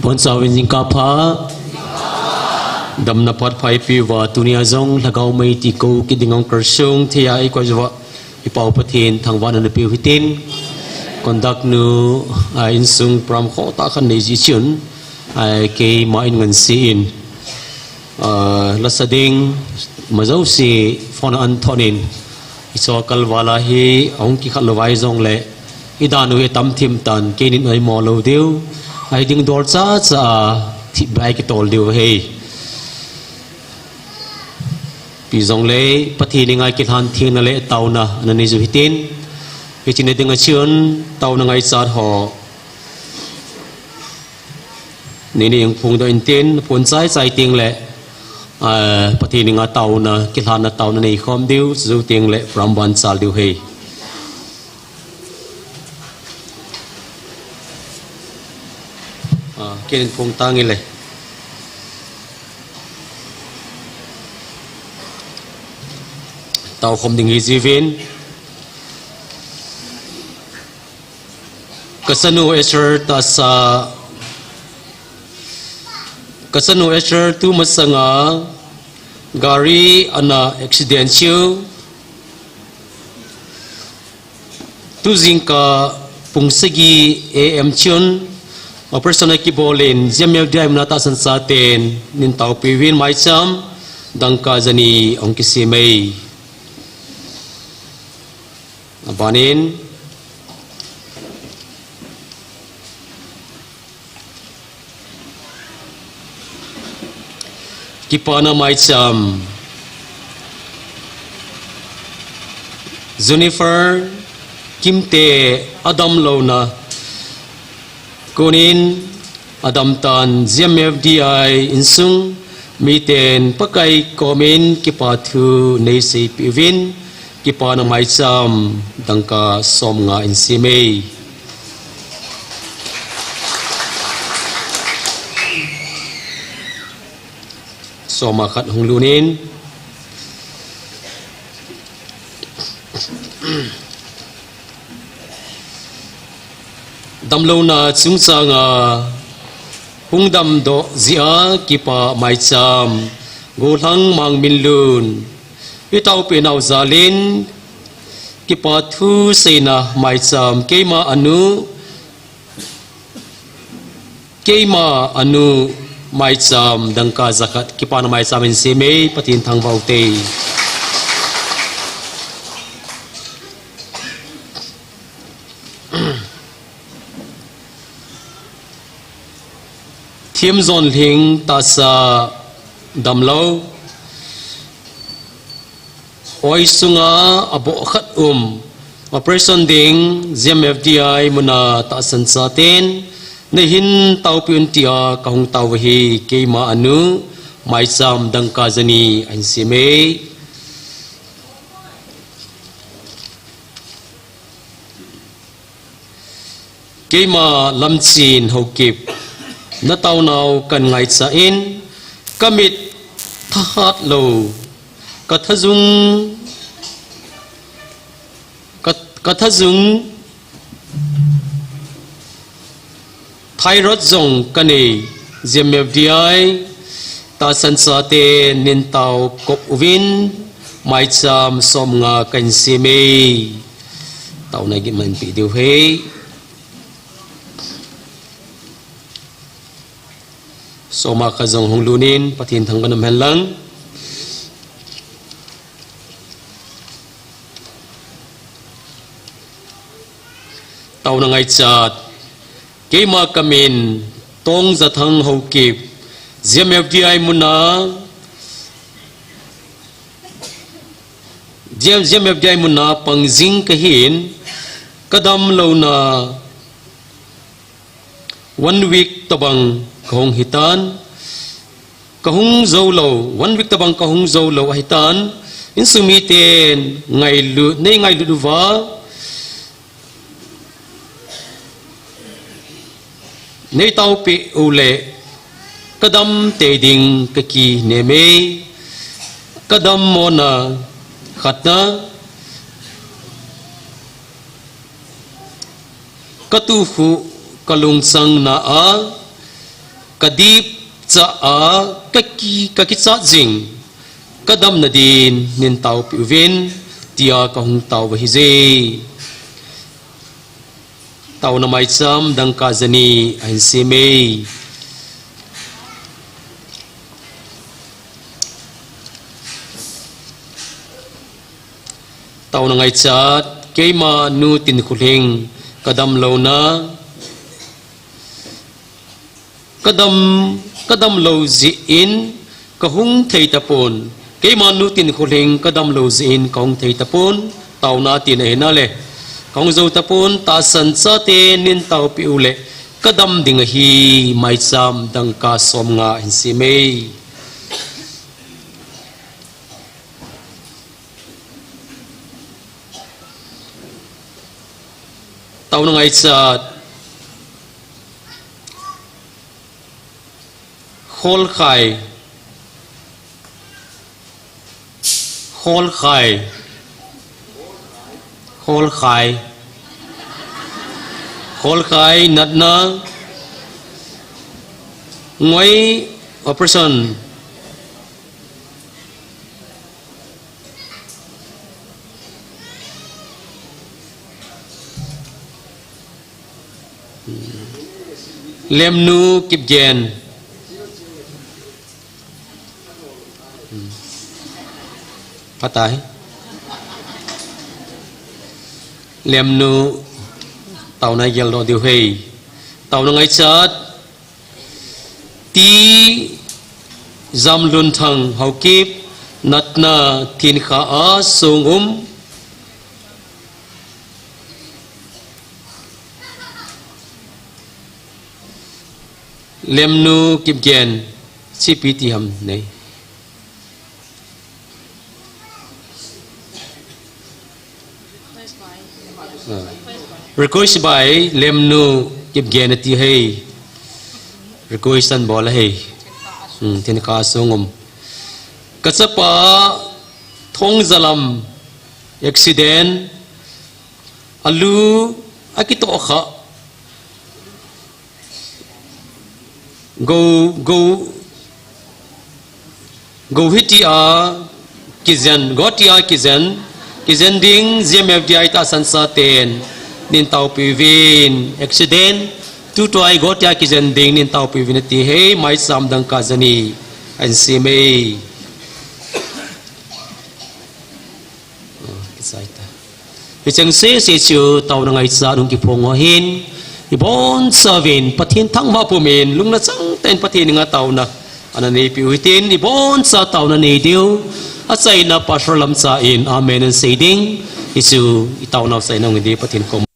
phun sao in jing ka pha dam na pat phai pi wa tunia zong lagau mai ti ko ki dingong kersung thia ai ko jwa I pau pathin thang wan na pi hitin kondak nu in sung pram kho ta khan nei ji chun ai ke ma in ngan si in la sading mazau si phone an thonin iso kal wala hi ong ki khal wai zong le idanu he tam thim tan ke nin ai mo lo deu ai ding dor cha cha thi bai ki tol deu he pi zong le pathi ni ngai ki than thing na le tau na ani zu hitin ke chin ding a chion tau na ngai cha ho ni ni yang phung do in ten phun chai chai ting le pathi ni nga tau na ki than na tau na nei khom deu zu ting le from one sal deu he ken phung tangi le tàu không đình gì viên kasanu esher ta sa kasanu esher tu masanga gari ana accidental tu zingka pungsagi am chun a person ki bolin jamel dai na ta san sa ten nin tau piwin mai cham dangka jani ong ki simei banin kipana mai cham Jennifer kimte adam lona konin adam tan gmfdi insung miten pakai komen kipathu nei se pivin kipana mai cham dangka som nga in simei soma khat honglunin damlona chungchanga hungdam do zia kipa mai cham golang mang minlun itau penau zalin kipa thu seina mai cham keima anu mai cham dangka zakat kipa na mai cham in seme patin thang vaute thiam zon hing ta sa damlo oi sunga abo khat a person ding gmfdi muna ta san sa ten nei hin tau piun tia ka hung tau hi keima anu mai cham dangka jani an sime keima lamchin hokip na tau nau kan ngai cha in kamit thahat lo kathazung thairot zong kani gmfdi ta san sa te nin tau kop win mai cham som nga kan sime tau na gi man pi deu he soma ka zong honglunin pathin thang kanam helang tau na ngai chat keima kamin tong za thang hokip gmfdi muna gmfdi muna pangjing kahin kadam lona 1 week tabang kahong hitan kahong zolo 1 week tabang kahong zolo hitan insumiten ngai lu wa nei tau pe ule kadam te ding kaki neme kadam mona khatna katufu kalung sang na a kadip cha a kaki cha jing kadam na din nin tau pi vin tia ka hung tau hi je tau na mai cham dang ka jani an si me tau na ngai chat keima nu tin khuleng kadam lo na kadam lo ji in ka hung thei tapon keima nu tin khuleng kadam lo ji in ka hung thei tapon tau na tin e na le kong zo tapon ta san cha te nin tau pi ule kadam ding hi mai cham dang ka som nga in si me tau na ngai chat khol khai nat na ngoi operation lem nu kip gen patay lem nu tàu này gel do điều hay tàu nó ngay chát tí giam luân thằng hậu kip nát na thiên khá á sung lem nu kip gen chi pi ti ham này request by lem nu kip gen ti hay request an bola hay thiên khá sung kachapa thong zalam accident alu akito kha go hitia kizen gotia kizen ding gmfdi ta sansa ten nin tau pivin accident tu toy gotia kizen ding nin tau pivin ti he mai sam dang ka jani an si me kisaita pichang se chu tau na ngai sa dong ki phong ho hin ibon savin pathin thang ma pumin lungna chang ten pathin nga tau na anani pi huitin ibon sa tau na ni diu achai na pasrolam cha in amen and say ding isu itau na sai nong di pathin kom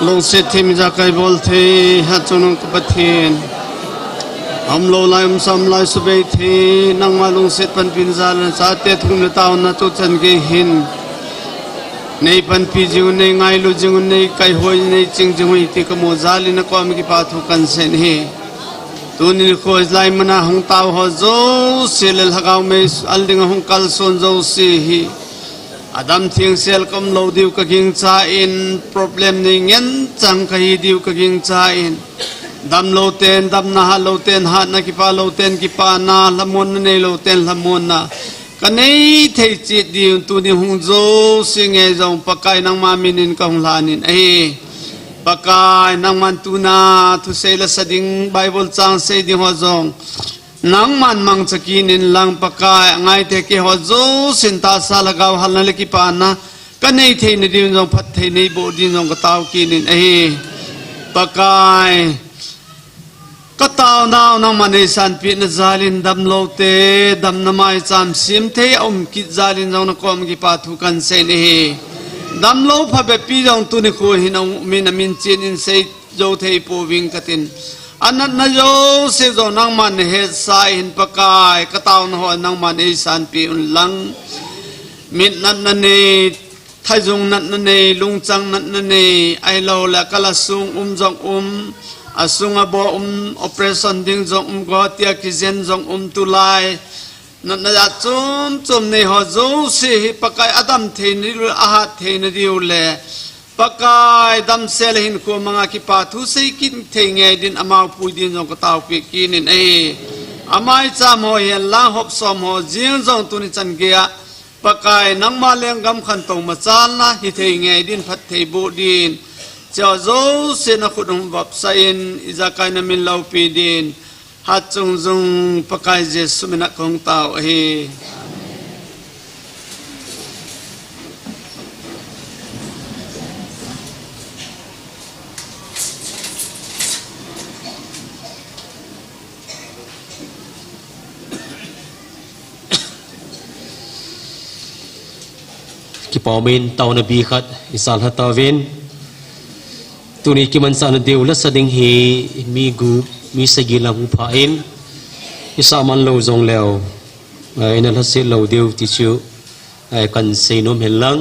ลงเสถิมจากไกบอลเทฮัจจุนกปะเทนอมโลไลอมซัมไลสุเบเทนังมาลงเสปันปินซาลสาเตทุนตาวนาตุจันเกหินในปันปีจิงในไงลูจิงในไกหอยในจิงจิงหอยที่ขโมยซาลินความกิปาทุกันเซนเฮตุนิโคอิสไลมนาหงตาวฮโจเซลลฮกาวเมสอัลดิงหงกัลซอนโจซีฮีอดัมทิ้งเซลคำโลดิวกะกิงชาอิน problem ในเงินจังกะฮีดิวกะกิงชาอินดัมโลเตนดัมนาฮาโลเตนฮานักิปาโลเตนกิปานาละมุนในโลเตนละมุนนากันในเทจิตดิวตุนิหงโจสิงเอจงปะกายนังมามินินกองลานินปะกายนังมันตุนาทุเซลสดิงไบเบิลจังเซดิหัวจงนังมันมังสกินินลังปะกายไงเทกิหัวโจสินตาสาลกาวฮัลนัลกิปานากันในเทนดิวจงพัดเทในโบดินจงกตาวกินินปะกายก็ตาวนาวนังมันในสันปินจาลินดัมโลเตดัมนามายจามซิมเทอมกิจาลินจงนกอมกิปาทุกันเซนดัมโลพะเบปีจงตุนิโคหินองมินามินจินอินเซโจเทปูวิงกตินอันนั้นนโยเซโจนังมันเฮสายหินปะกายก็ตาวนหัวนังมันในสันปิอุนลังมิดนันนันเนไทยจงนันนันเนลุงจังนันนันเนไอโลและกะละซุงจงอาสุงอบอเปอเรชั่นดิ้งจงกอติอาคิเซนจงตุลายนั่นน่ะจุ่มในหัวจูสิปะกายอดัมเทนิรุอาหัดเทนดิวเล่ปะกายดัมเซลหินคูมังอาคิปาทุสิกินเทงเอดินอามาพูดินจงกตาวปิกินินอามาอิจามโฮเฮนลาฮอบสอมโฮจิงจงตุนิจันเกียปะกายนังมาเลียงกำขันตงมาจานนะฮิเทงเอดินพัดเทบูดินเจ้าโจเสนขุดหงบับไซน์อิจาคายนามินลาวปีดินฮัดจงปะกายเจสุมินักของตาวกิปอมินตาวนบีขัดอิสาลฮัตตาวินตุนิกิมันสานเดียวละสดิงฮีมีกูมีสกิลังผาอินอิสามันโลจงแล้วนั่นละเสโลเดียวที่ชิวกันเซนมเห็นลัง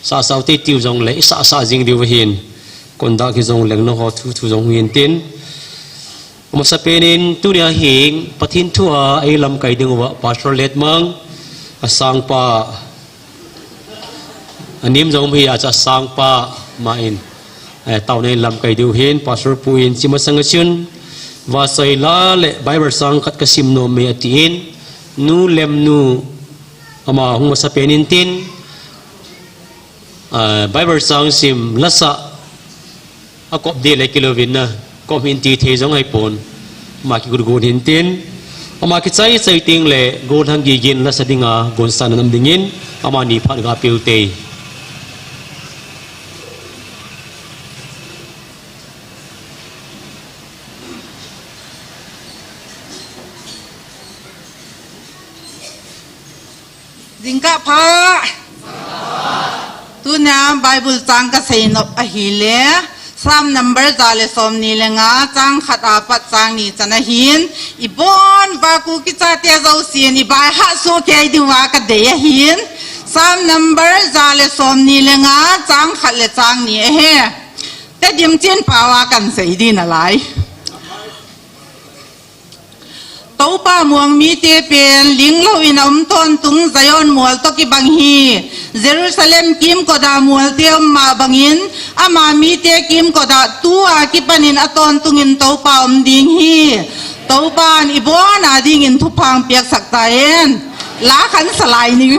สาสาวที่ติวจงเลยสาจิงเดียวเห็นคนดักที่จงเลี้ยงน้องเขาทุจงเห็นตินมาสเปนินตุนิอาหิงปะทินทัวไอลำไก่ดึงวะปาชเลตมังสังปาอันนี้จงพี่อาจจะสังปามาอินเต่าในลำไก่ดิวเห็นปาสรูปูอินซิมาสังชุนว่าใส่ลาเลไบเบิลสังกัดกสิมโนเมียตีอินนูเลมนูอามาหงมาสเปนินตินไบเบิลสังซิมลัสะอากอบเดลกิโลวินนะกอบอินตีเทจงไอปนมาคิกุกูหินตินอามาคิดใจใส่ติงเลกูทังกีกินลัสดิงากูสันนำดิ่งินอามานีพัดกาเปิวเตจิงกะพาตุนยามไบเบิลจังกะเซนอหิเลซ้ำนัมเบอร์จาเลสอมนีเลงาจังขัดอาปัดจังนี่จันหินอีบอนบากูกิจาเตียเจ้าเสียนี่บายฮัสโซเกยดูว่ากะเดียหินซ้ำนัมเบอร์จาเลสอมนีเลงาจังขัดเลจังนี่เฮแต่ดิมเจียนป่าวากันเสียดีน่ะไรตัวป้ามวงมีเตเป็นลิงเราอินอมต้นตุงไซออนมัวตกิบังฮีเยรูซาเล็มกิมก็ดามัวเตียมมาบังอินอามามีเตกิมก็ดาตัวกิปันินอตอนตุงินตัวป้าอมดิงฮีตัวป้านอีบัวนาดิงินทุพังเปียกสักตาเอ็นลาขันสลายนี่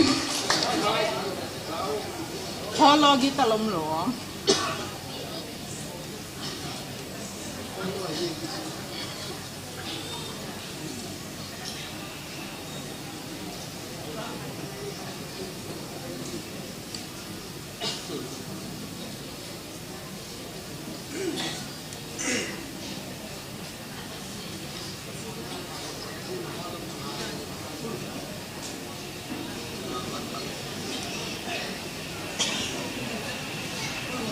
พอรอกิตลมหลวง อ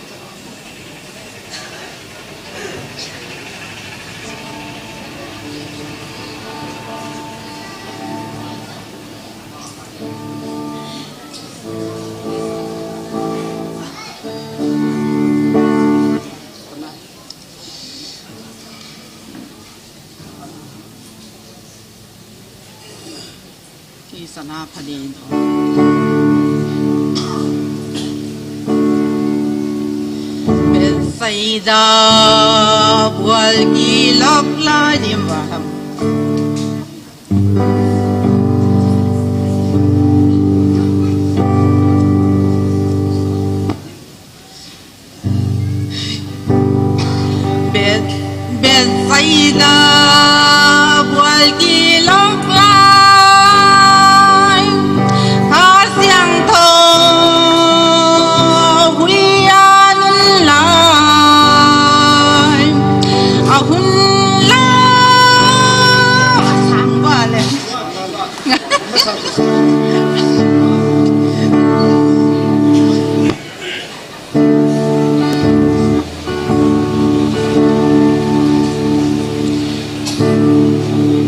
ที่สนาพดีเป็นไซดาบัวกีลอกลายดิมวะเป็นไซดาบัวกีลอกลายหาเสียงโทหุยานุนลายอาหุนลาสั่งว่าเลย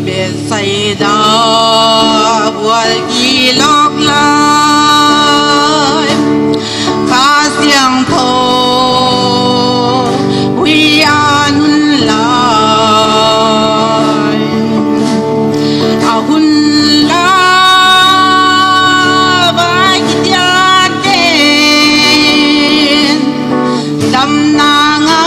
Bersayda buat gilok lai Kasyang po wian lai Ahun la bagi tiaden Dam nanga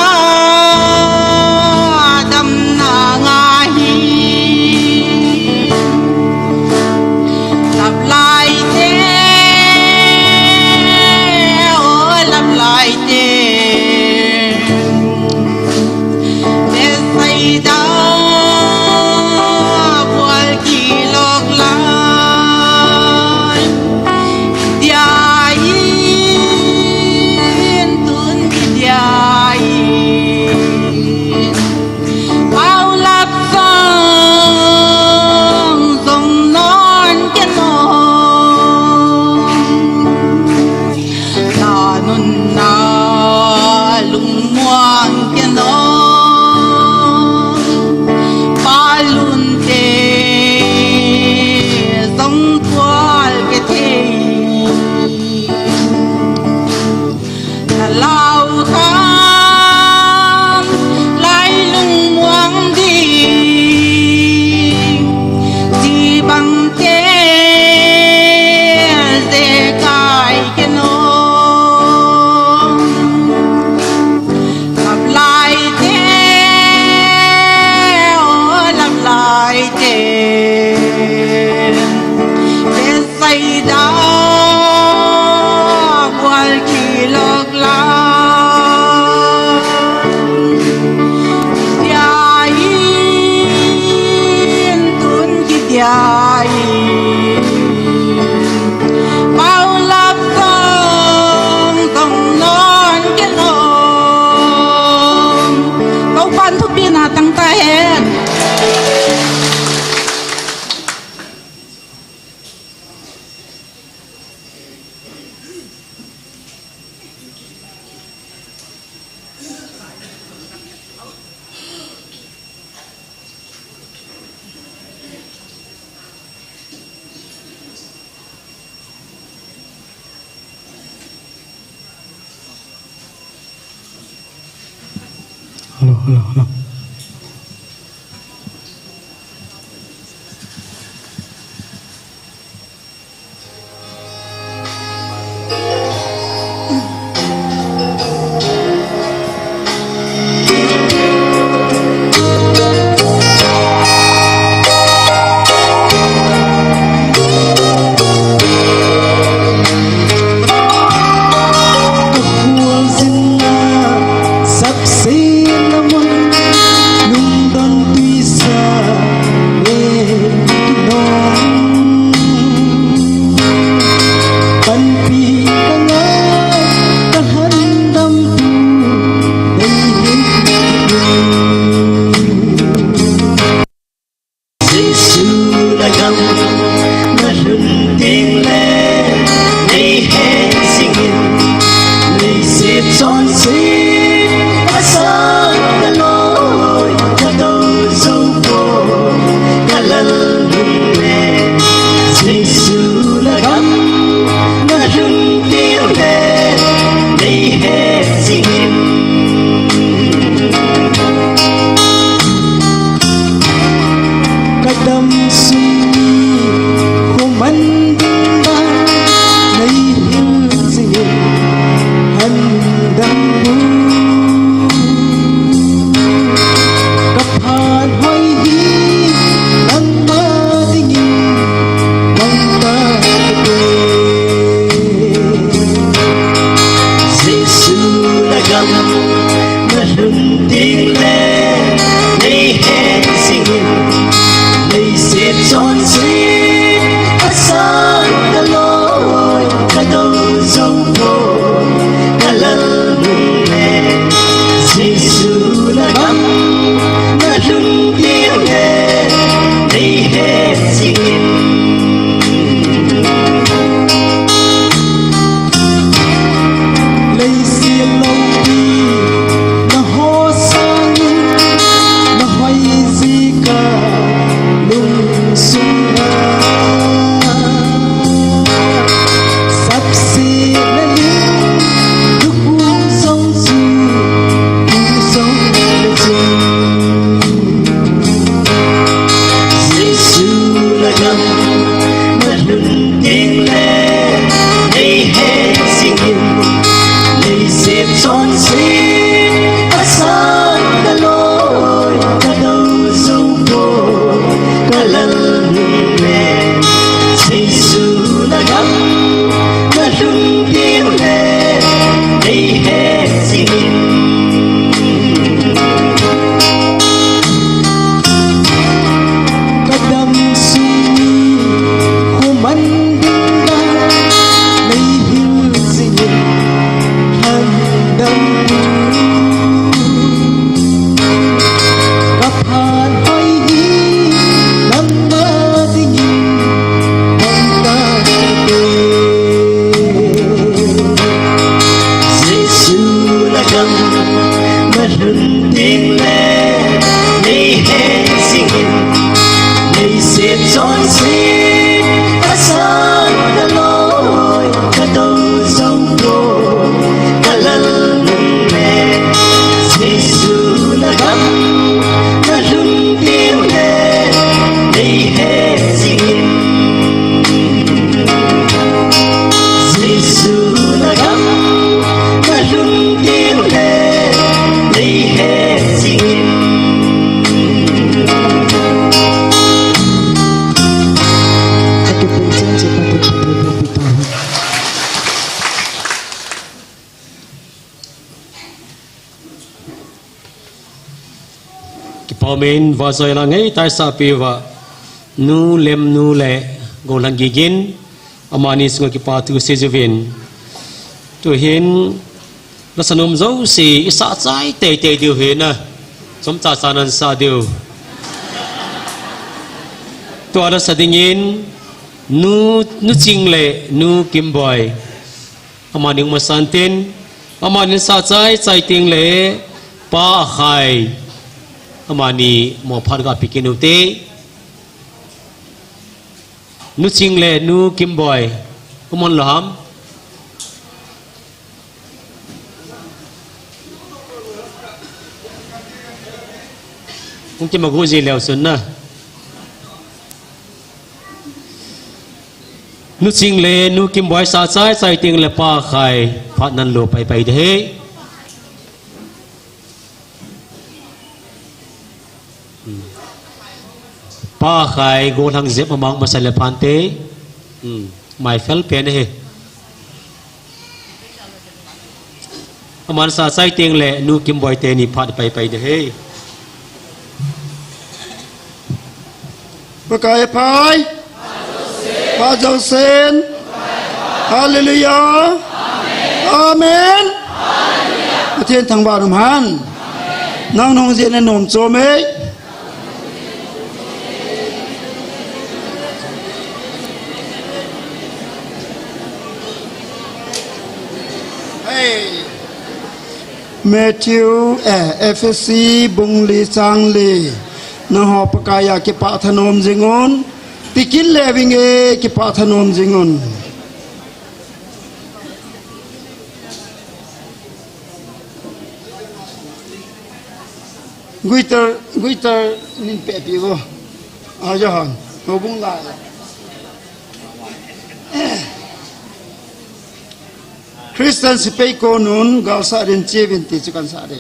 Hello. Kadam sunyi kuman diệt dọn xin ta sang ta lối ta đâu dòng đô ta lần mẹ Giêsu là gấm ta lung tiếng lên đầy hết xin Giêsu là gấm ta lung tiếng lên đầy hết xin Amen và rồi là ngay tại sao pi và nu lem nu lệ gồm là gigin amani sungai kipa tu sejuvin tu hin là sanum dấu si sa trái tê tê điều hin à chúng ta sanan sa điều tu ada sadingin nu ching lệ nu kim boy amani masantin amani sa trái ting lệ pa khai amani mo pharga pikinute nu chingle nu kimboy amon loham ungki maguji leo sunna nu chingle nu kimboy sa sai ting le pa khai phat nan lo pai de pa khai go thang zep amang masale phante mai fel pen he aman sa sai teng le nu kim boy te ni phat pai de he Pakai pai Pa Josen Hallelujah Amen Thiên thằng bà nằm han Nang nông diện nên nồm chô mê Matthew FSC bung li sang li na ho pakaya ki pa thanom jingon tikin leving e ki pa thanom jingon guiter nin pe pi go a johan ho bung la Christian sipay ko nun gal sa rin chivin ti chukan sa rin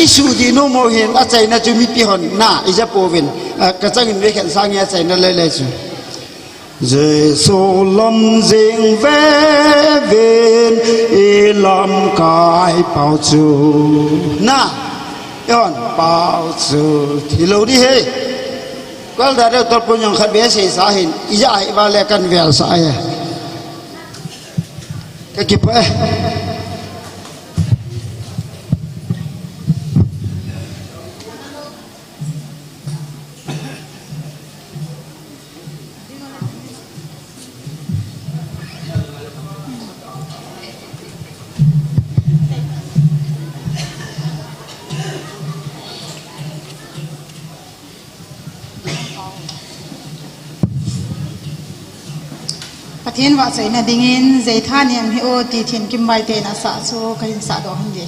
อิสูดีโนโมเห็นอาใจน่าจะมีปีหอนน่าอิจะโปวินกระจังอินเวขันสร้างอาใจนั่นเลยจูเจสุลมเจิงเวเวนอีลมกายเป่าจูน่าย้อนเป่าจูที่เราดีเฮก็ได้เรื่องตัวปุ่นยังขัดเบสสาหินอิจะไอ้บาเลกันเวลสายก็คิดไป ประเทศว่าใจน่ะดิ่งใจท่าเนี่ยมีโอตีเทียนกิมใบเตนะสะโซกันสะดอกหันเดีย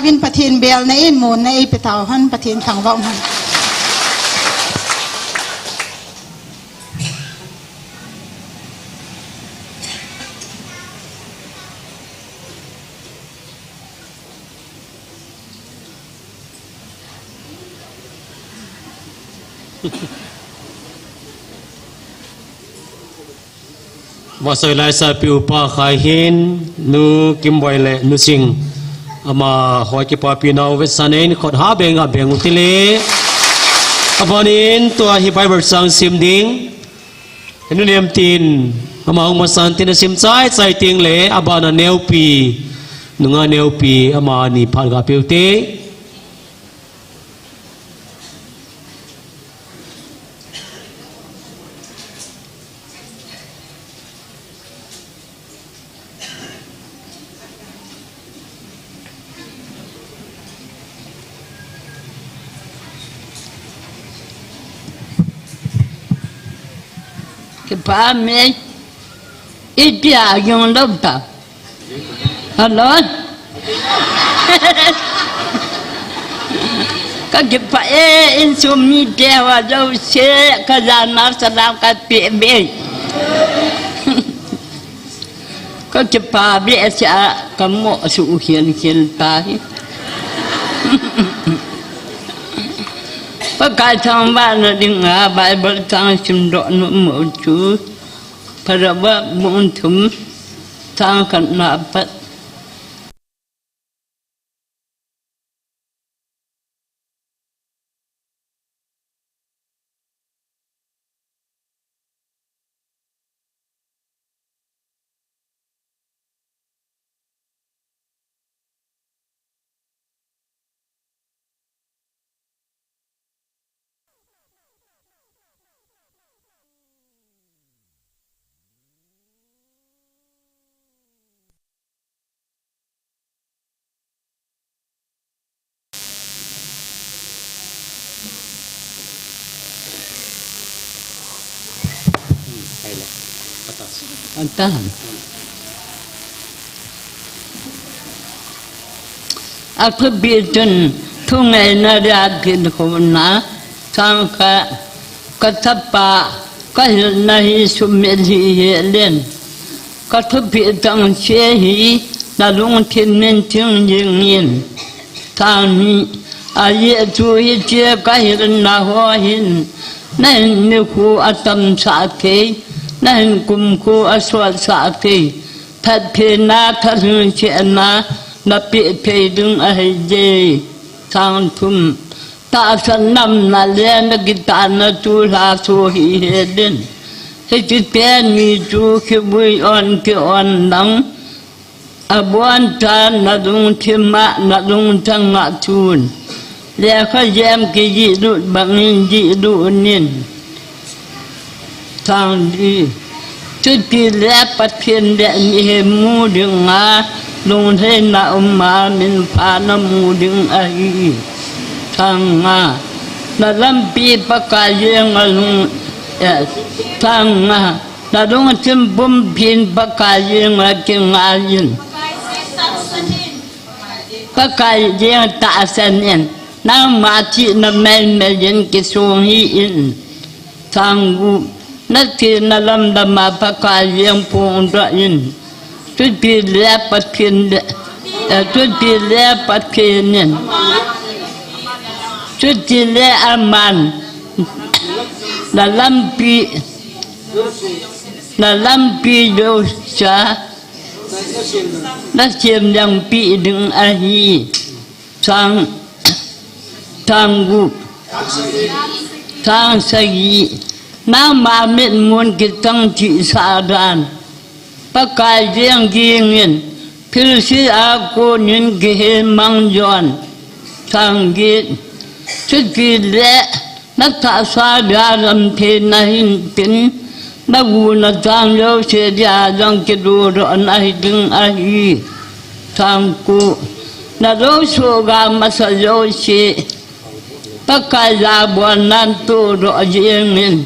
วินปะเทนเบลในหมุนในไปเต่าหันปะเทนขังว่างหันว่าสลายสาปิวปาขายหินนูกิมไวเลนูสิงอามาหอยกิปาปีนาวเวสานเองขดหาเบงอาเบงอุติเลอาบานินตัวฮิบายเบอร์สังซิมดิงเห็นเนียมตินอามาองมาสันตินซิมใจติงเลอาบานาเนวปีนุงาเนวปีอามานีพัลกาปิวเตcái phá mẹ ít giờ dùng đâu ta hả các cái phá in sum mi đeo vào đâu xe cái ra nó sẽ làm cái bể bể các cái phá bể sẽ cái mộ sự hiền ta pakai tambah dengan Bible tang cendok nombor tu, pada bab muntum tang kan dapat. Entah. Aku bikin tungai nada kena sangka katapa kahilnahi sumedhi len katapi tang sehi nalung timen ting jingin tani ayatu hije kahilna hohin nan niku atam sakei nan kumku aswat sakei thật thì na thật hương chuyện na na bị phê đứng ở dê sang thum ta sân năm na lên na kita na tu la tu hi hedin he chute ni tu khi bui on ki on nang abuan ta na dung thima na dung tang nga tun le kha yam ki ji du bang ji du nin sang đi chút đi lẽ bắt thiên đệ nhị mu đừng ngã lùng thế nào mà mình phá nó mu đừng ấy thằng ngã là lâm pi bắt cái riêng ở lùng thằng ngã là đúng chim bom pin bắt cái riêng ở cái ngã riêng bắt cái riêng tạ sen yên nang mà chị nó men men cái xuồng hi thằng nguนักที่นลำดมาปะกายยังพงดอินจุดปีเลี้ยปัดเพียนจุดปีเลี้ยปัดเพียนเนี่ยจุดที่เลี้ยอามันนลำปีดูชานักเชียมยังปีดึงอาฮีทางกุทางสกีน้ำมาเม็ดมวลกิตังจิสาดานปะกายเรียงกีเงินพิลสิอาโกนินกิเฮมังยอนทางกีชุดกีและนักทัศน์ยาลำเพนหินปินนักวูนักทางเลี้ยวเสียยาจังกิดูรอนไอดึงไอทางกูนักโลสุกามาสโลชีปะกายลาบวนนันตูรอเยียงเงิน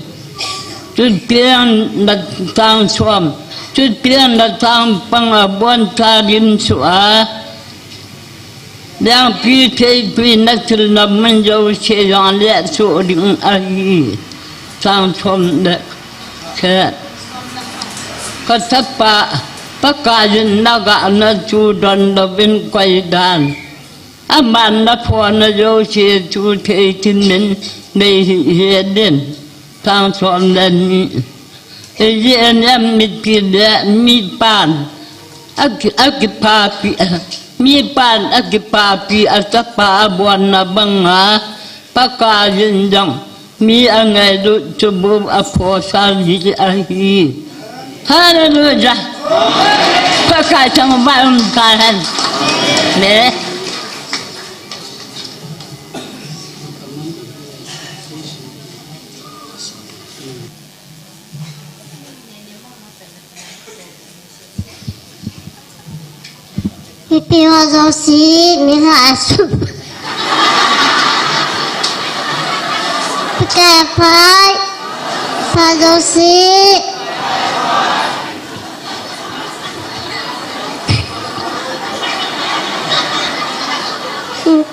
จุดเปลี่ยนนักทางสวมจุดเปลี่ยนนักทางปังบวนทารินสวา đang pi thế pi nát từ năm mình giàu xe dọn lẹ số đỉnh ai sang thôn đấy cái tháp pa tất cả những naga na chu đòn đó bên quay đàn aman na phò na giàu xe chu thế tin nên đây hiện đến sang thôn đấy cái em mi pi đấy mi pan akipapi mi pan akipapi atapa buana banga pakajin jang mi angai du tubuh aposa di ahi haleluya pakai tang baum tahan ne Pipi wazosi miha asup. Pekepai wazosi.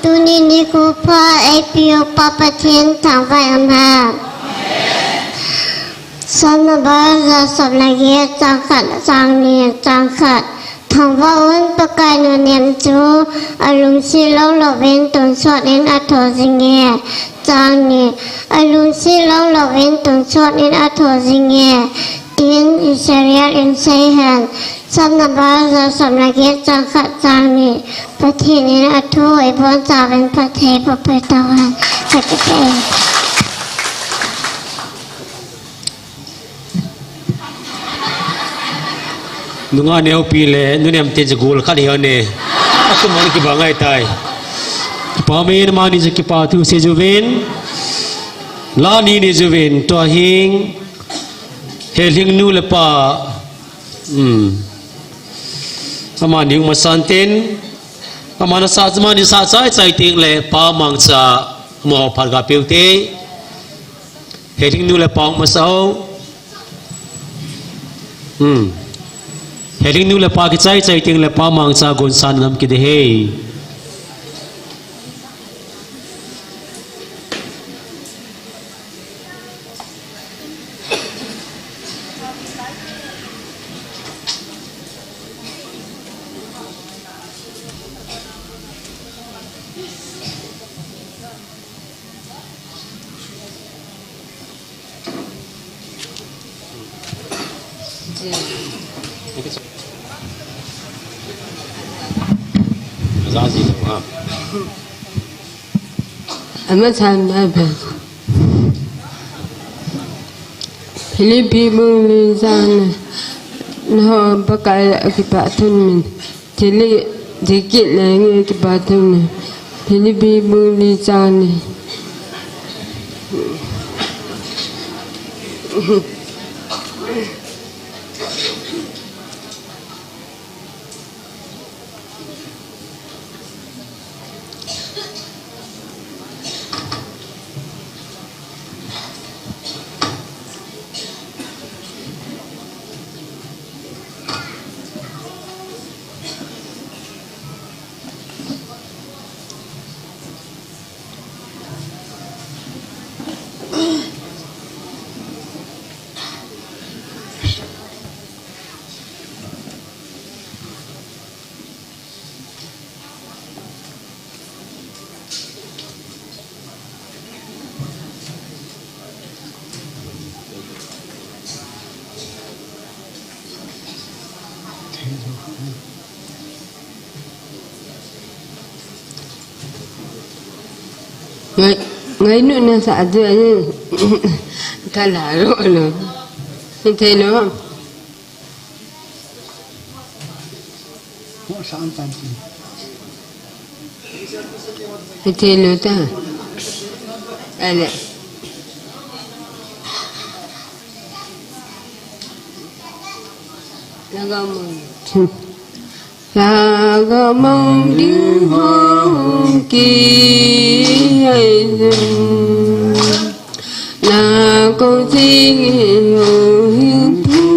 Tuni ni kupa apio papa tien tang vai amha. Sana baza sab lagi cang ni cang khat. Thằng vợ bác cái nó niệm chú lùng xí lâu lâu bên tuần suốt đến thổ gì nghe chàng nè lùng xí lâu lâu bên tuần suốt đến thổ gì nghe tiếng Israel in say hàng sắp nằm bao giờ sắp là ghét chàng khát chàng nè phát hiện đến thổ ấy bốn chàng bên phát thế bộ bê tàu hàng hãy cái tên nunga neo pile nunem te jagul khali hane akumon ki bangai tai pamen mani je ki pa thu se juven la ni ni juven to hing heling nu le pa amani ma santen amana sa mani sa chai chai ting le pa mang cha mo phar ga peute heling nu le pa ma sao heading nu le pa ki chai chai ting le pa mang cha gon san nam ki de he Amasan apa? Filipi bulisan, nah pakai akibatun min, jadi dikit lagi akibatun. Filipi bulisan. Ngay nữa nó xả rửa như ta là rồi rồi như thế nó như thế nó ta đây nè Sagamong điêu hong kỳ là con xin hiểu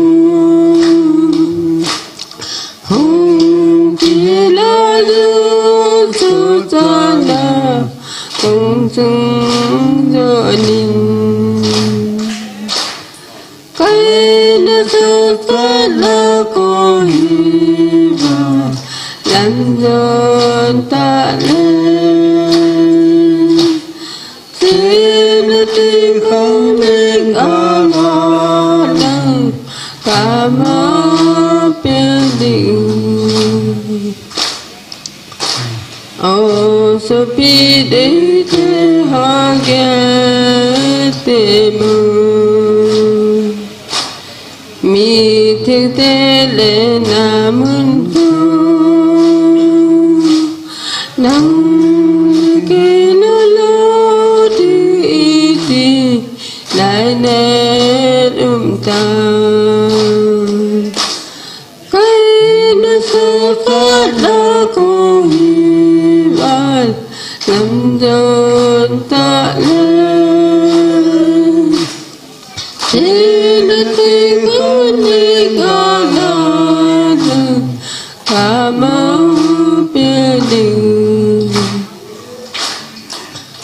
hong kỳ là lưu sung do ninh cái nó sơ phát là có hy vọng làm cho ta lên xin nó tuy không nên ở ngõ đâu cả mơ bên định ô số bi để thế hoa ghé tê mơ mi thực tế lệ nam tu nắng cái nó lo đi đi lại nét ta cái nó sẽ phát ra con hy vọng làm cho ta lên chỉ là tình con đi có là cả máu biết định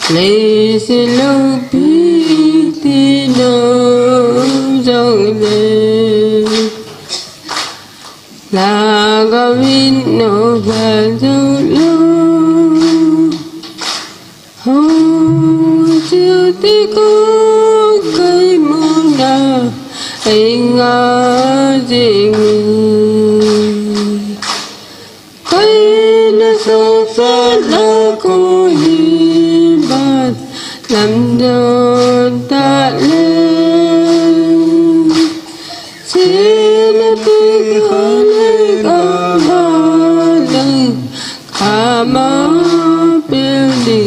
lấy sự lâu biết tin đâu rộng lên là có biết nó và dấu lâu hôm chiều tí có cây mưa đà anh ngã gì cây nó sâu phát là có hy vọng làm cho ta lên xin nó tuy có lấy cả ba lần cả má bên đi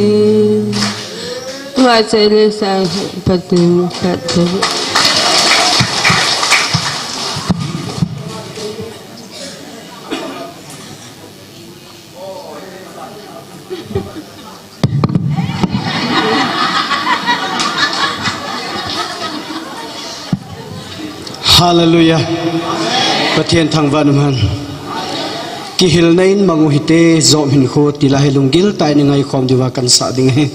và sẽ lên sang phát triển phát triển Hallelujah. Pathian thang van man. Ki hil nain mangu hite zom hin kho tila helung gil tai ni ngai khom diwa kan sa ding he.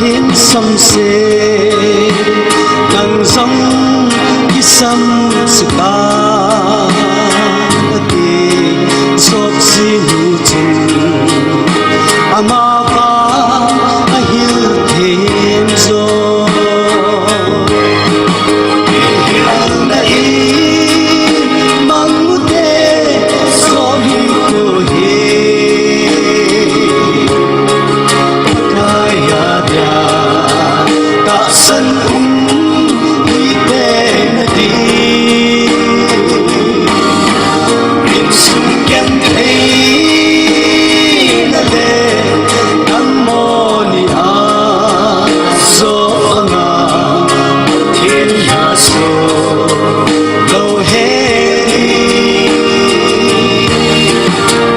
hiến xăm xê nang dòng đi xăm sự ta đi giọt xin chân ama ba hiu thêm gió hiu đây mang một đê gió hiu cô hi kaya dia tak sân đi tên đi mình sung kem thấy là để nam mô ni a so nga thiên hạ so lâu hết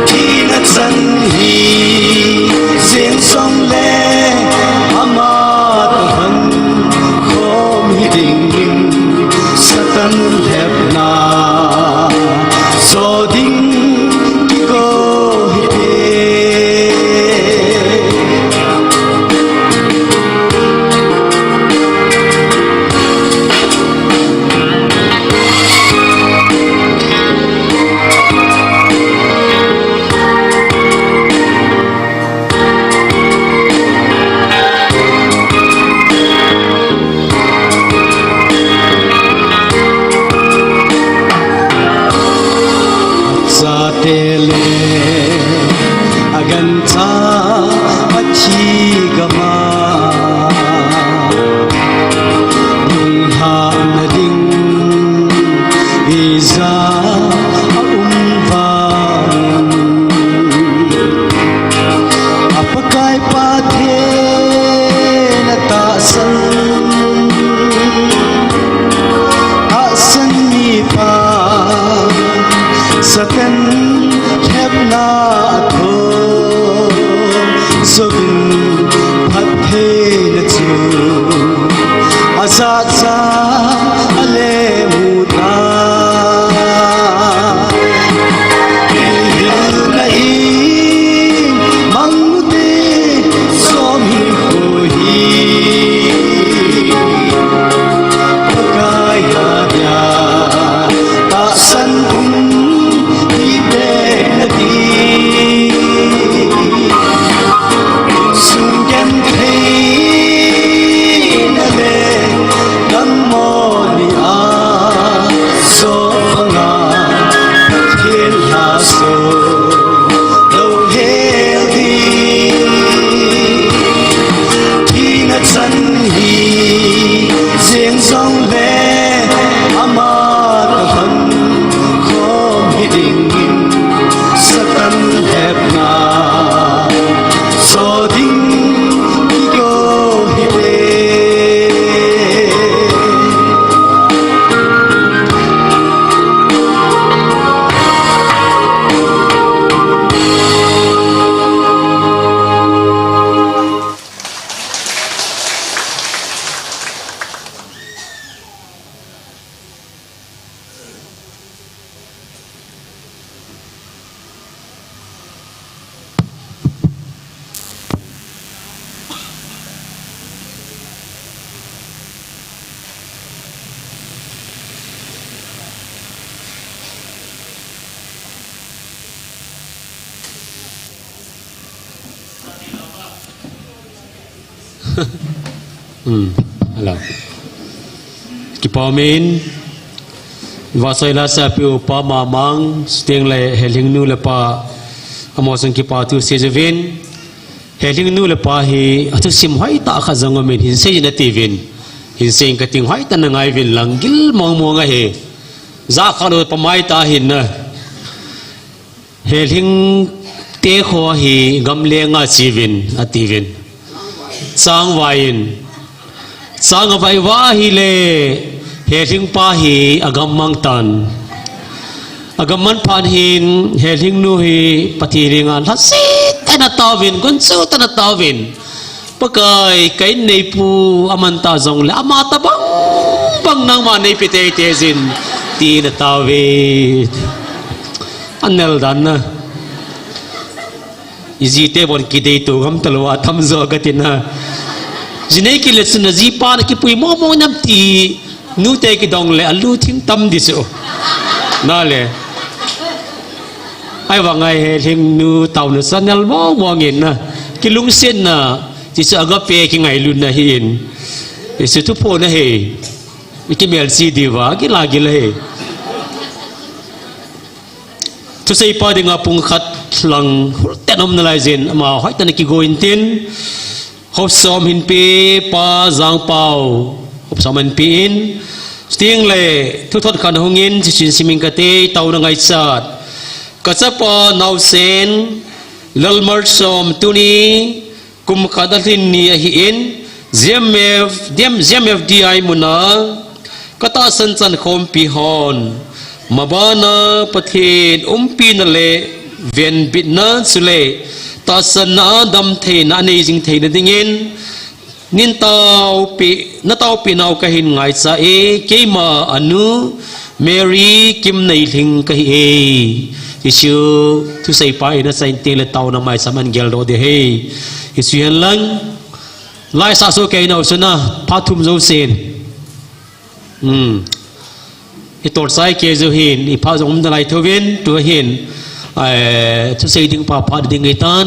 khi nó chân hi riêng sông lê ama thân khom hi đình satan hẹp na so ding ki ko hi de sa tele aganta achi gama ha na ding iza umva apakai pathe na ta san ni pa satan khép na tho sogin phat the na chu asa sa ale muta nai mangute somi ko hi kaya dia ta san riêng sông lê ama thân khom hi đình satan hẹp na so ding ki ko hi de Hello. Kipamin Vasaila sa piu pa mamang sting le heling nu le pa amosang kipa tu sejevin heling nu le pa hi atu sim hai ta kha zangomin hin se na tivin hin sing ka ting hai ta na ngai vin langil mong mo nga he za khalo pamai ta hin na heling te kho hi gamle nga chivin ativin sang vain sang vai wa hi le heling pa hi agam mang tan agam man phan hin heling nu hi pathiringa lasit ana tawin kun chu ta tawin pakai kai nei pu amanta jong le ama ta bang nang ma nei pite te jin ti na tawi anel dan na izi te bon ki dei tu gam talwa tham zo gatina จีนี่กิเลสนะจีปานกิปุยมอมอน้ำตีนูเตกิดองเลยอัลลูทิ้งตั้มดิโซนั่นเลยไอ้ว่าไงเฮงนูเต่าเนื้อสันนัลมองมองเห็นนะกิลุงเส้นนะที่จะก็เปย์กิไงลุนนะเห็นสุดทุกคนนะเฮมิกิเมลซีดีว่ากิลากิเลยทุกสิ่งพอดีงาปุ่งขัดหลังแต่นมนั่นเลยเจนมาให้ตันกิโกอินทินฮอบซอมหินปีป้าจางเปาฮอบซอมหินปีอินสติงเลยทุกทอดขันหงอินที่ชินซิมิงกะเตยเต่านังไอซัดก็จะปอนาวเซนลลมาร์ซอมตุนีกุมขัดลินนียหินเซียมเอฟดีไอมุนาก็ตาสันสันคมปีฮอนมาบานาประเทศปีนั่นเลยเวียนบิดนาสุเลตาสันนาดำเทนาในจิงเทนดิ่งเงินนินตาวปีนาวกะหินไงซาเอเกมาอนุเมรีกิมในลิงกะเอยิชูทุใส่ไปนะใส่เตียงเลตาวนาไมสามันเกลโดเดเฮยิชูยันลังไล่ซาโซเกนเอาชนะพาทุมโจเซนอีตัวสายเกจูหินอีพาจงมันอะไรทวินตัวหินทุกสิ่งที่พาดิ่งไอตัน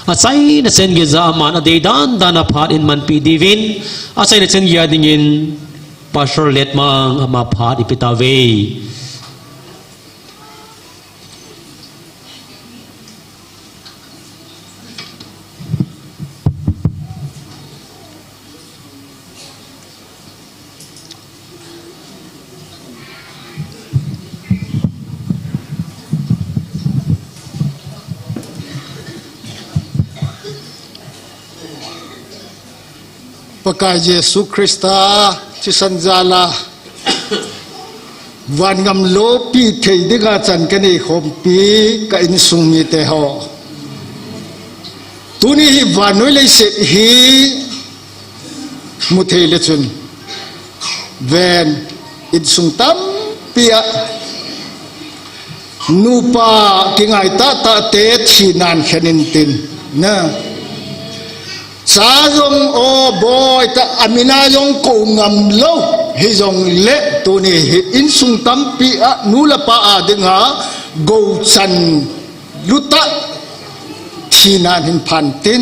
อาศัยนั่นเส้นกิจามันอดีตดานพาอินมันปีดีวินอาศัยนั่นเส้นยาดิ่งินพาชอร์เลตมังมาพาอิปิตาเวประกาศเยซูคริสต์ที่สัญญาลาวันงำโลปีเทดิกาจันกันในคมปีกับอินสุมีเตหอตัวนี้วันนู้นเลยเสียฮีมุเทเลจุนเวนอินสุงตั้มปีอะนูปากิงไอตาตาเตชีนานแค่นินตินนะสาจงโอบอยตะอามินายงกูงำโลฮิจงเละตัวนี้อินสุงตัมปีอะนูละปาอาดึงหากูจันลุตะชีนานหินพันติน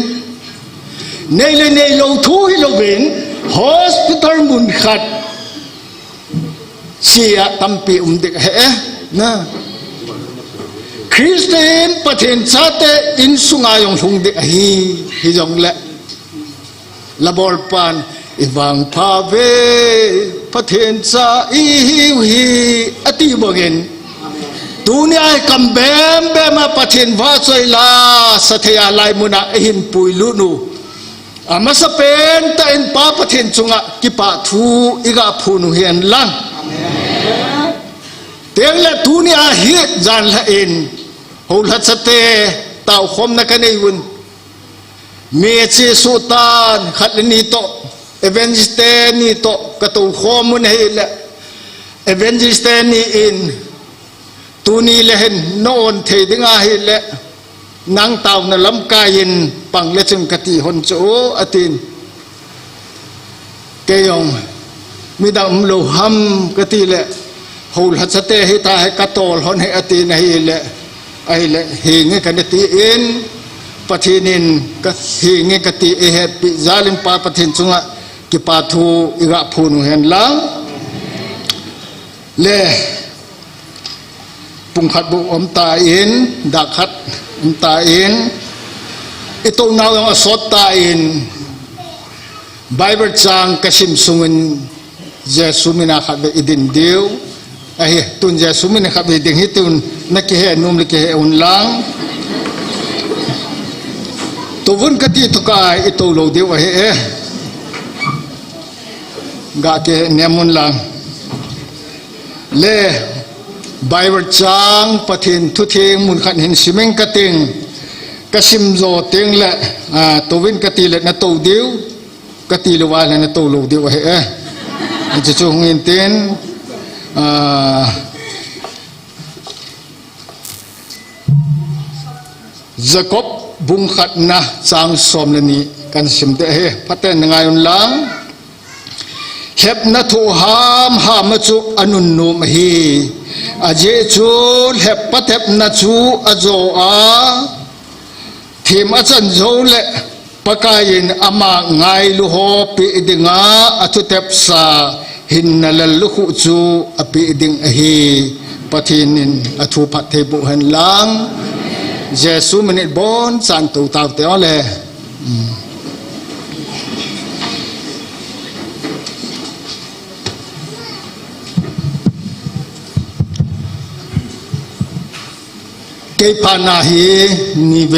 ในเลยในโลทูฮิโลเวนฮอสพิทอลมุนขัดเสียตัมปีเด็กเฮนะคริสเตียนประเทศชาติอินสุงายงหุงเด็กฮิจงเละละบอลปันอีวังพาเวประเทศชาอีฮิวฮีอติบงินตัวนี้ไอ้คำเบมเบมาประเทศวาสวยลาสัตยาลายมุนาหินปุยลุนูอามาสเปนแต่อินป้าประเทศจุงะกิปะทูอีกาพูนุเฮียนลังเตียงละตัวนี้ไอ้ฮิจานละอินหูลัดสเตเต่าคมนักในวันเมจิสุตานขัดนี่โตเอเวนจิสเตนี่โตกระตูข้อมูลให้ละเอเวนจิสเตนี่อินตูนี่เลห็นโนนเทดึงอาให้ละนางเต่าในลำกายินปังเลจึงกติหนโจอตินเกยองมีดำโลหัมกติละหูหัดสเตให้ตาให้กระโตลหนให้อตินให้ละไอ้ละเฮงกันติอินประเทศนินก็เฮงกติเอเหปิซาลิมปาประเทศจุงะกิปาทูอิกะพูนุเห็นลังเลปุงขัดบุอมตาอินดักขัดอมตาอินอิตุนาวยังอสดตาอินไบเบิลจางกสิมสุงินเจสุมินาขัดเบอิดินเดียวไอ้ตุนเจสุมินาขัดเบอิดินฮิตุนนักเฮนุมลิกเฮอุนลังตัววุ่นกติทุกายอิตัวโลเดียวเฮกาเกเนมุนลังเล่ไบเบิลจางปะทินทุเทงมุนขันหินสิเมงกติงกสิมโจเต็งละตัววินกติละนตัวเดียวกติลวาละนตัวโลเดียวเฮจะจงเงินเต็นจะกบบุงขัดนะจางสมเลนี้ กันสิมเดเฮพัดเตนงายุนลังเห็บนัทูหามมาจูอนุนนุมฮีอาเจจูเห็บปัดเห็บนัจูอโจอาทีมอาจารย์โจเลปกายินอามาไงลูโฮปีดิงาอัตุเทปซาหินนัลลุขุจูอปีดิงฮีปะทินินอัตุพัดเทบุหันลังเยซูมันบอนสันตุตาวเตอเลเก็บปานาฮีนิเว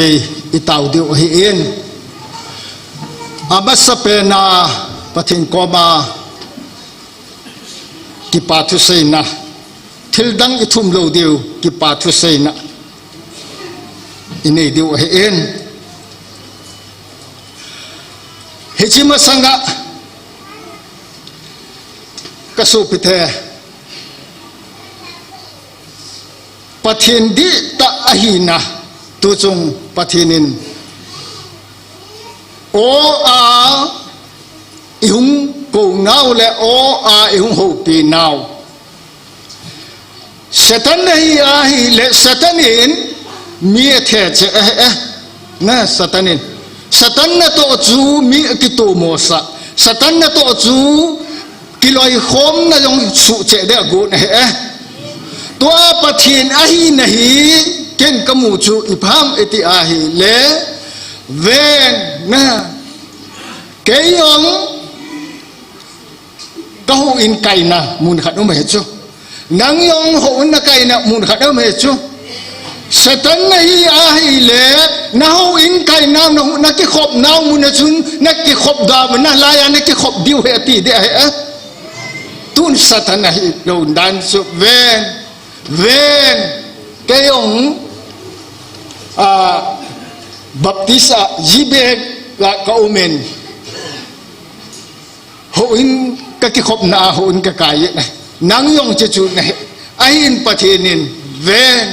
อิตาวเดียวฮีเอ็นอาบัสเปนาปะทินโกมากิปาทุเซนะทิลดังอิทุมโลเดียวกิปาทุเซนะอินีเดียวฮีเอ็นฮิจิมาสังกะกสุปิเทปะทินดิตะอหินะตุจงปะทินินโออาอิหุงกูนาวและโออาอิหุงหูปีนาวเสตันฮีอาฮิและเสตันินมีเทเจนะเสตันินเสตันนะโตจูมีกิโตโมสะเสตันนะโตจูกิโลยคมนะยงสุเจเดกูนะตัวปะทินอาหินะฮีเก่งกมูจูอิพามอิติอาฮิเลเวนนะเกยองก็หูอินไก่นะมุนขัดเอาไม่จูนางยองหูอินไก่นะมุนขัดเอาไม่จูสตันฮีอาฮิเลนะหูอินไก่นะนะหูนักกิขบนามุนจุนนักกิขบดามันนะลายนักกิขบดิวเฮตีเดะตุนสตันฮีโดนดันสุเวนเกยองbaptisa jibek la kaumen hoin kakikop na hoin kakay nang yong chechu na ahin patinin ven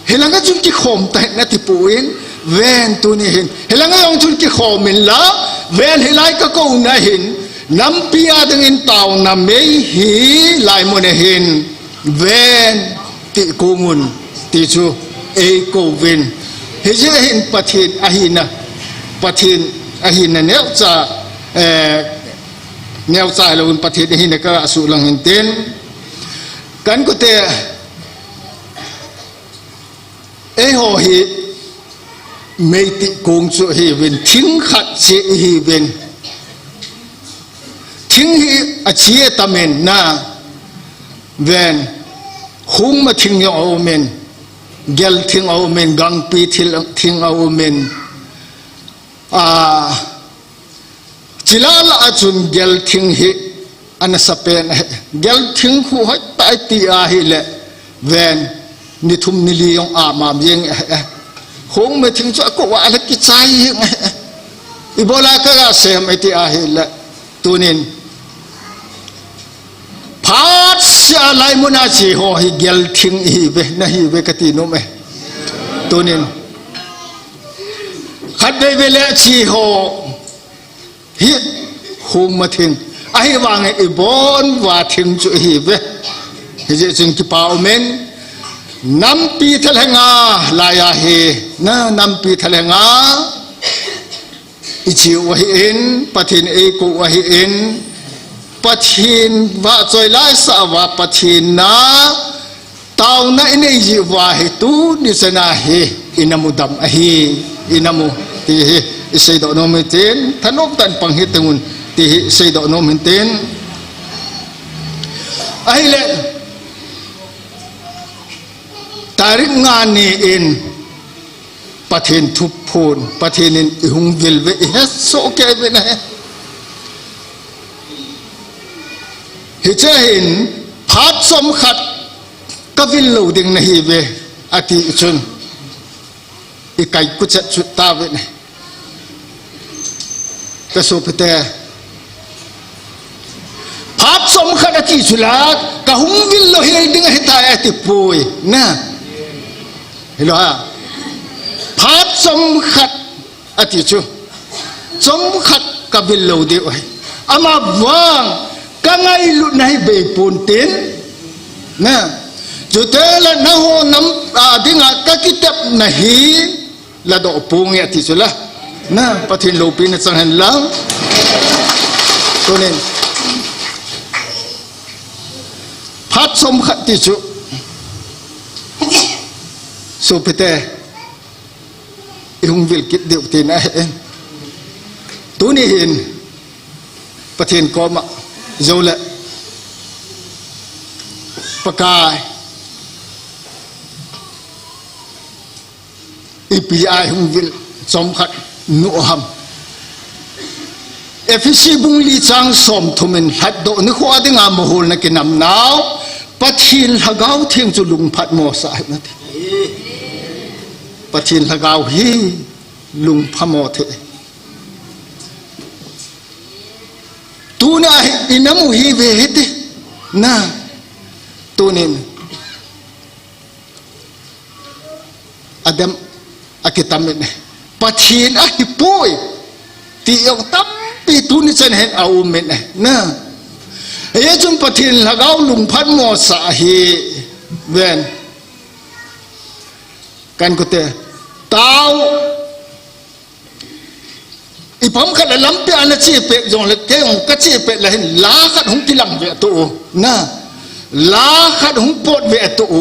hilanga chun kikhom ta na tipuin ven tunihin hilanga yong chun kikhomin la ven hilai ka ko na hin nampia dengin taw na may hi lai mo na hin ven ti kumun ti chu e ko ven hijahin pathin ahina neo cha lawun pathin ahina ka asu lang hinten kan ko te e ho hi meiti kong chu hi ven thing khat che hi ven thing hi achie tamen na ven hung ma thing yo omen gel thing au men gang pi thing au men chilala achun gel thing hi anasapen gel thing khu hat tai ti a hi le ven ni thum ni li yong a ma yeng hong me thing chu ko wa la ki chai ibola ka ga sem ti a hi le tunin phat sia lai muna chi ho hi gel thing hi ve na hi ve kati no me tunin khat dei ve le chi ho hi hum ma thing ai wang e bon wa thing chu hi ve hi je chung ki pa men nam pi thalenga la ya he na nam pi thalenga ichi wa hi in pathin e ko wa hi in pathin wa choi lai sa wa pathin na taw na inei ji wa he tu ni sana he inamu dam a hi inamu ti he isei do no me ten thanok tan pang he tungun ti he sei do no me ten ai le tarik ngani in pathin thup phun pathinin ihung vil ve he so ke ve na hi chahin phat som khat kavil lo ding na hi ve ati chun ikai kuchat chu ta ve ne ka so pete phat som khat ati chula ka hung vil lo hi ding hi ta ati pui na hello ha phat som khat ati chu จมขัดกับบิลโลเดียวอามาว่างกังไงลุนให้เบปูนตินนะจุดเตละนะโหน้ำดิ่งกักิเต็บนะฮีละดอกปูงเนี่ยที่สุดละนะปะทินโลปีนสังหันหลังตัวนี้พัดสมขัดที่สุดสุพิเตยุงวิลกิดเดียวตีนะเองตัวนี้เห็นประเทศกอมโจเลประกายอีพีไอยุงวิลสมขัดนุฮัมเอฟซีบุงลีจังสมทุมินหัดโดนึกว่าได้งามโมโหนักกินน้ำหนาวประเทศฮากาวเที่ยงจุลุงพัดโมสายนั่นประเทศฮากาวฮีลุงพโมเทตูน่าอินามุฮีเวหติน่าตูนินอดัมอากิตามินปัจฉินฮิปุยที่ยังตั้มปีตูนิฉันเห็นเอาเมนน่าเฮ้ยจนปัจฉินละก้าวลุงพันโมสาฮีเวนกันก็เตะเต้าอีผมขัดล้ำเปียนชีเปะจงเล็กเกี่ยงก็ชีเปะเลยลาขัดหงกิลังเวตัวนะลาขัดหงปวดเวตัว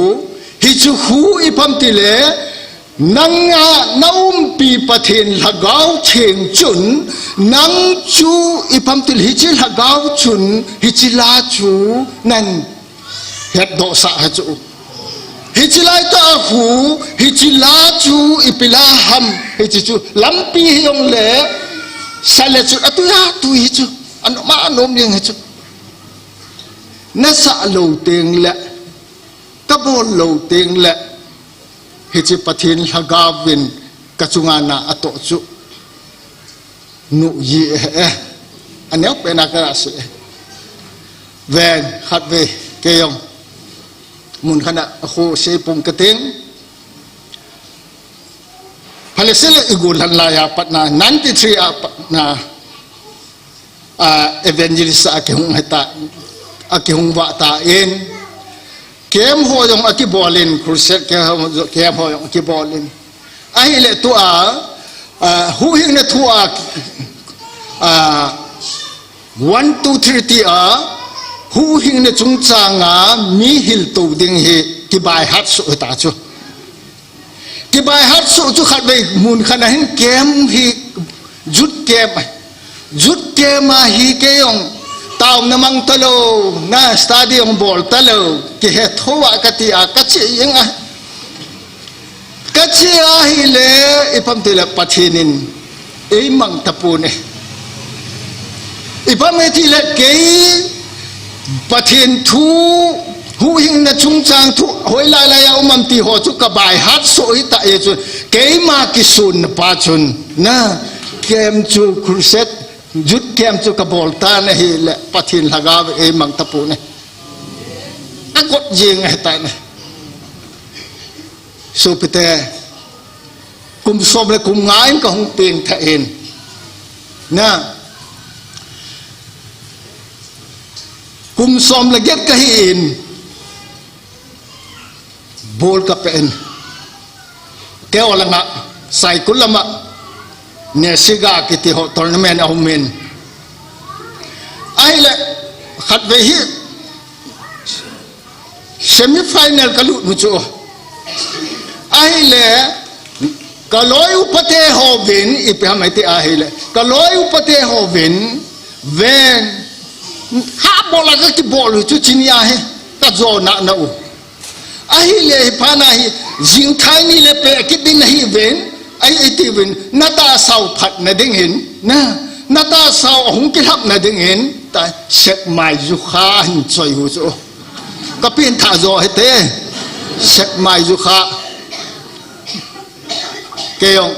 ฮิจูหูอีผมติเลนังน้ำปีประเทศละก้าวเชียงจุนนังจูอีผมติลฮิจิละก้าวจุนฮิจิลาจูนั่นเฮ็ดโดสะฮจูฮิจิลาตาหูฮิจิลาจูอีปิลาฮัมฮิจิจูล้ำปียงเล่salah tu atu ya tu itu anu maklum yang itu nasa lo teng le kabol lo teng le hiji pathin hagawin kacungana ato chu nu yi anel penakarase ven khatve keyong mun khana kho sepum kateng Palestina igulan laya pat na 93 apat na evangelist akihung hata akihung wa ta in kem ho yong akibolin crusade kem ho yong akibolin ai le tu hu hing na tu 1 2 3 ti hu hing na chung changa mi hil tu ding he ki bai hat su ta chuที่บายฮัตสุจุขัดไปมุนขณะเห็นเกมฮีจุดเกมมาฮีเกยงตาวน้ำมังตะโลน่าสตาเดียมบอลตะโลกิเหตุว่ากติอากัจเจียงกัจเจียฮีเลอีพัมติเลปัจฉินินอีมังตะปูเนอีพัมเอทีเลเกยปัจฉินทูหูหิงนะชุงจางทุหอยลายลายอุมัมตีหัวทุกบายฮัดโซอิตาเอจุเกยมากิสุนปาชุนนะเกมจูครูเซตจุดเกมจูกบอลตาเนฮิเลปะทินลากาเอมังตะปูเนอากดยิงไอ้ตายเนสุปิเตกุมสมและกุมง่ายก็คงเปลี่ยนทะเอนนะกุมสมและเก็บกะหินโบลกับเป็นแก้วละงะใส่กุลละมะเนสิกากิติโฮทัวร์นาเมนต์เอาเมนไอ้ละขัดเวฮีเซมิไฟแนลกลุมุจูไอ้ละกะลอยอุปเทโฮวินอีเปหาไม่ติไอ้ละกะลอยอุปเทโฮวินเวนหาบอลก็ที่บอลจุจินยาเฮก็โจนักนะอูไอ้เล่พานาฮีจิงไทยนี่เล่เปะคิดดินฮีเวนไอ้ที่เวนนาตาสาวผัดนาดึงเห็นนะนาตาสาวหงกิรับนาดึงเห็นแต่เช็คไม่ยุคาหินใจหูโจก็เป็นท่าโจให้เต้เช็คไม่ยุคาเกี่ยง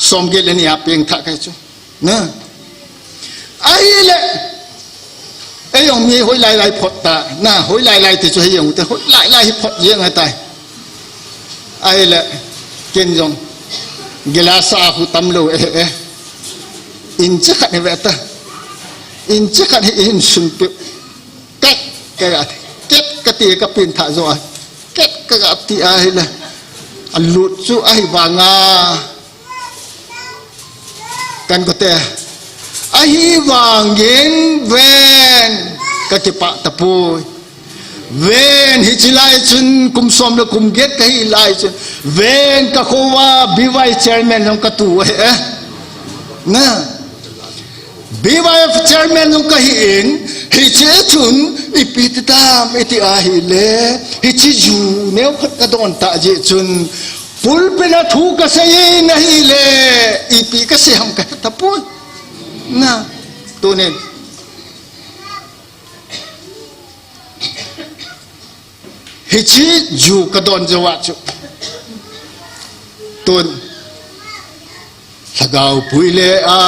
สมเกลนี่อาเพียงท่าแค่โจนะไอ้เล่ไอ้ยังมีหอยลายพอดตาหน้าหอยลายที่จะให้ยังแต่หอยลายพอดยังไงตายไอ้ละเกินยงกีฬาสาหุตำโล อินจะขัดในเวทอินจะขัดให้อินสุนเปียเก็ตกะเก็ตกะตีกะปินท่าโซ่เก็ตกะตีอะไรล่ะอันลุดจู่ไอ้บางากันก็แต่ไอ้วางเย็นเวนกะจิปะตะปูเวนฮิจิไลจุนคุมสมและคุมเกตกะฮิไลจุนเวนกะโควาบีไวเชอร์แมนของกะตัวนะบีไวเชอร์แมนของกะฮิอินฮิจิจุนอิปิตตามอิติอาฮิเลฮิจิจูเนวขัดกะดอนตะจิจุนปุลเป็นอาทูกะเซยนะฮิเลอิปิกะเซฮัมกะตะปูนะตัวนี้ฮิจิจูกระดอนจวัจุตุนสกาวปุยเลอา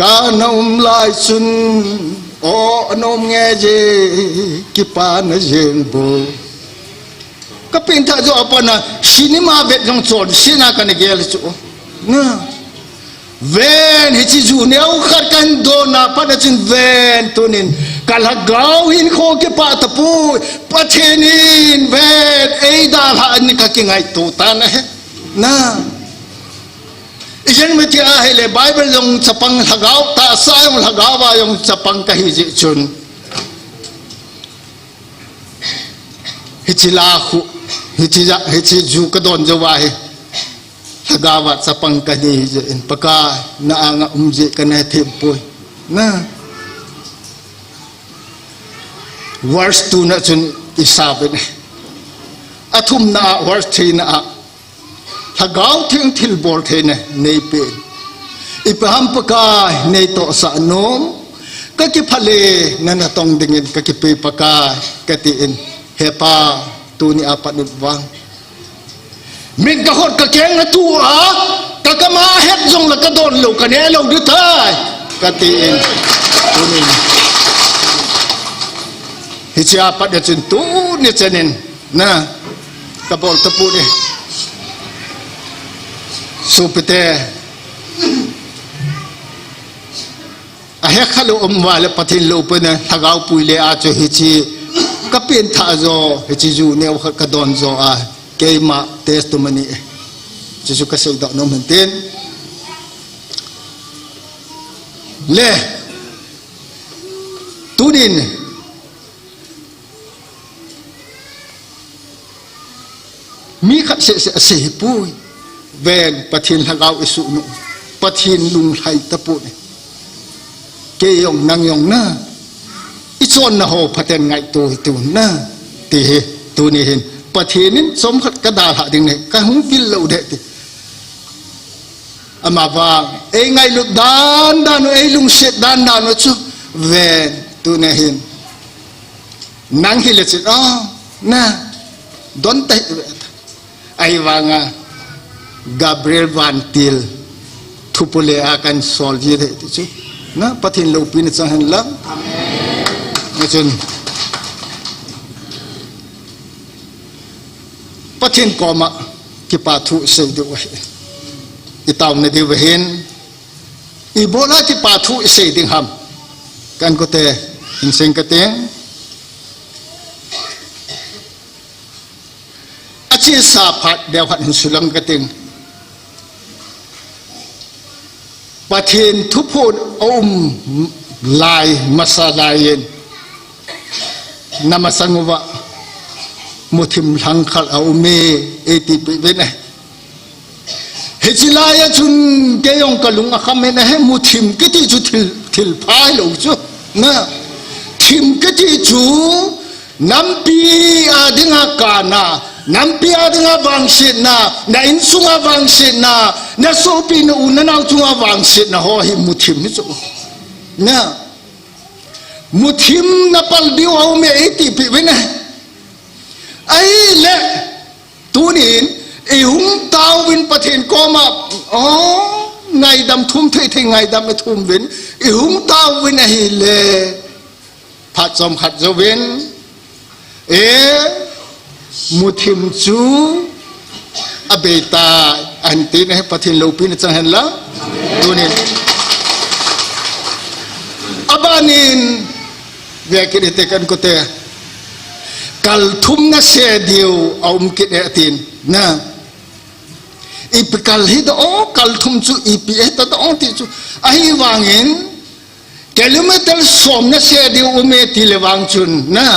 กานอมลายสุนโออนอมเงเจกิปานเจงโบก็เป็นท่าจะปนะชินิมาเวทจงโจดชินากันเกลจุนะเวนฮิจิจูเนวขัดกันโดนาปนะจินเวนตุนินกัลกาวหินโคกิปะตะปูปะเทนินเวนเอดาลาอันนี้ก็กิงไอตูตานะนะยังไม่ที่อาเฮเลไบเบิลยงจะปังหากาวตาสายมันหากาวายงจะปังกะฮิจิจุนฮิจิลาคุฮิจิจูกระโดนจะวายหากาวจะปังกะฮิจินปะกานาอ่างจิกันให้เทมปุยนะverse 2 na chun isabe ne athum na verse 3 na thagaw thing thil bol the ne nei pe ipaham paka nei to sa nom ka ki phale nana tong dingin ka ki pe paka ka ti in hepa tu ni apat nut wang min ka hot ka keng na tu a ka ka ma het jong la ka don lo ka ne lo du thai ka ti in tu ni hici apa dia cintu ni cenin nah kapol tepu ni supite ahek kalau wale patin lo pena thagau puile a cho hici kapin tha zo hici ju ne ka don zo a keima testimony jesu ka sei da no menten le tuninมีขัดเสียปุยเวนปะทินทางเอาอิสุนุปะทินลุงไทยตะปุยเกยองนางยองน่าอิจอนนะโหพัดไงตัวน่าตีตัวนี้เห็นปะทินินสมขัดกระดาษหาดึงเนี่ยก็หุงกินเหล้าเด็ดอามาว่าเอ้ไงลุกดานเอ้ลุงเสดดานว่าชุเวนตัวนี้เห็นนางฮิเลจิอ๋อน่าดอนเตay wanga Gabriel Van Til tupule akan soldier itu na patin lupin sangan lang macam patin koma kipatu seidu itaw na diwehin ibola kipatu seiding ham kan kote inseng kateng aci sapat dewan sulang keting patin tupun lai masalayin nama sangwa mutim langkal aume etipi bene hejilaya chun keyong kalung akamena he mutim kiti chu til phai lo chu na tim kiti chu nampi adinga kana nampi adinga wangsit na insunga wangsit na sopi na unanaw tunga wangsit na hohi mutim ni chu na mutim na paldiw aume etipi bene ai le tunin ihung tawin patin koma ngày đam thum thay thay ngày đam thum vin ihung tawin a hi le phat som khat zo vin muthim chu abeta anti ne patin lopin chang han la tunin abanin vekit itekan kote kal thum na se diu kit etin na ipikal hid o kal thum chu ipi eta o ti chu ahi wangin kilometer som na se diu ume ti lewang chun na